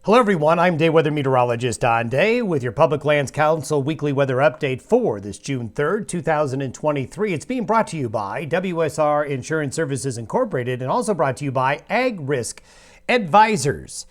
Hello everyone, I'm day weather meteorologist Don Day with your Public Lands Council weekly weather update for this June 3rd, 2023. It's being brought to you by WSR Insurance Services Incorporated and also brought to you by Ag Risk Advisors.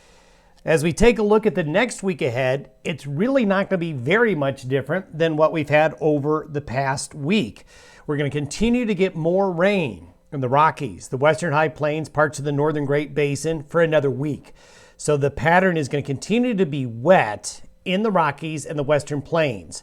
As we take a look at the next week ahead, it's really not going to be very much different than what we've had over the past week. We're going to continue to get more rain in the Rockies, the Western High Plains, parts of the Northern Great Basin for another week. So the pattern is going to continue to be wet in the Rockies and the Western Plains.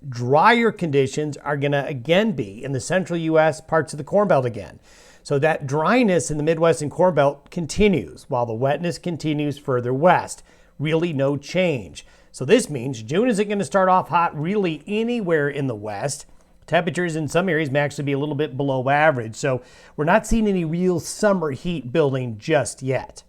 Drier conditions are going to again be in the central U.S., parts of the Corn Belt again. So that dryness in the Midwest and Corn Belt continues while the wetness continues further west. Really no change. So this means June isn't going to start off hot really anywhere in the West. Temperatures in some areas may actually be a little bit below average. So we're not seeing any real summer heat building just yet.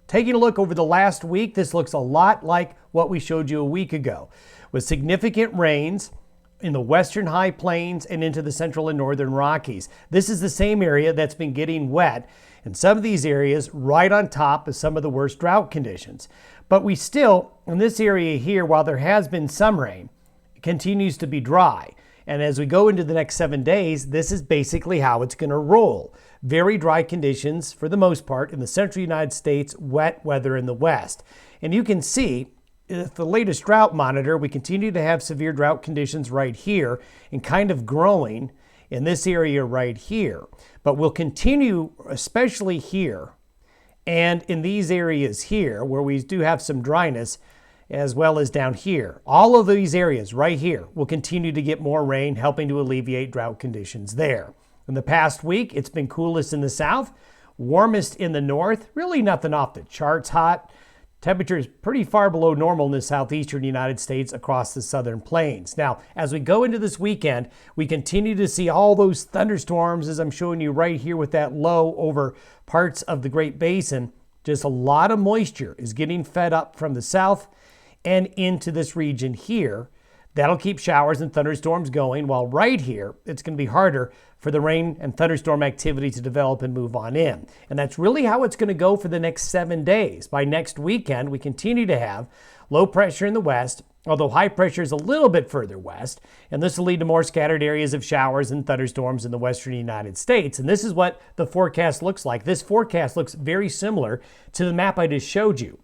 Taking a look over the last week, this looks a lot like what we showed you a week ago, with significant rains in the Western High Plains and into the Central and Northern Rockies. This is the same area that's been getting wet in some of these areas right on top of some of the worst drought conditions. But we still, in this area here, while there has been some rain, it continues to be dry. And as we go into the next 7 days, this is basically how it's going to roll. Very dry conditions for the most part in the central United States, wet weather in the west. And you can see with the latest drought monitor, we continue to have severe drought conditions right here and kind of growing in this area right here. But we'll continue, especially here and in these areas here where we do have some dryness, as well as down here. All of these areas right here will continue to get more rain, helping to alleviate drought conditions there. In the past week, it's been coolest in the south, warmest in the north, really nothing off the charts hot. Temperatures pretty far below normal in the southeastern United States across the southern plains. Now, as we go into this weekend, we continue to see all those thunderstorms, as I'm showing you right here with that low over parts of the Great Basin. Just a lot of moisture is getting fed up from the south and into this region here. That'll keep showers and thunderstorms going, while right here, it's going to be harder for the rain and thunderstorm activity to develop and move on in. And that's really how it's going to go for the next 7 days. By next weekend, we continue to have low pressure in the west, although high pressure is a little bit further west, and this will lead to more scattered areas of showers and thunderstorms in the western United States. And this is what the forecast looks like. This forecast looks very similar to the map I just showed you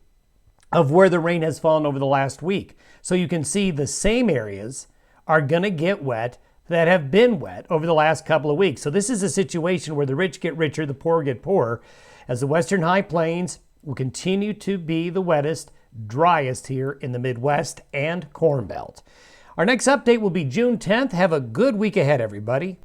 of where the rain has fallen over the last week. So you can see the same areas are going to get wet that have been wet over the last couple of weeks. So this is a situation where the rich get richer, the poor get poorer, as the Western High Plains will continue to be the wettest, driest here in the Midwest and Corn Belt. Our next update will be June 10th. Have a good week ahead, everybody.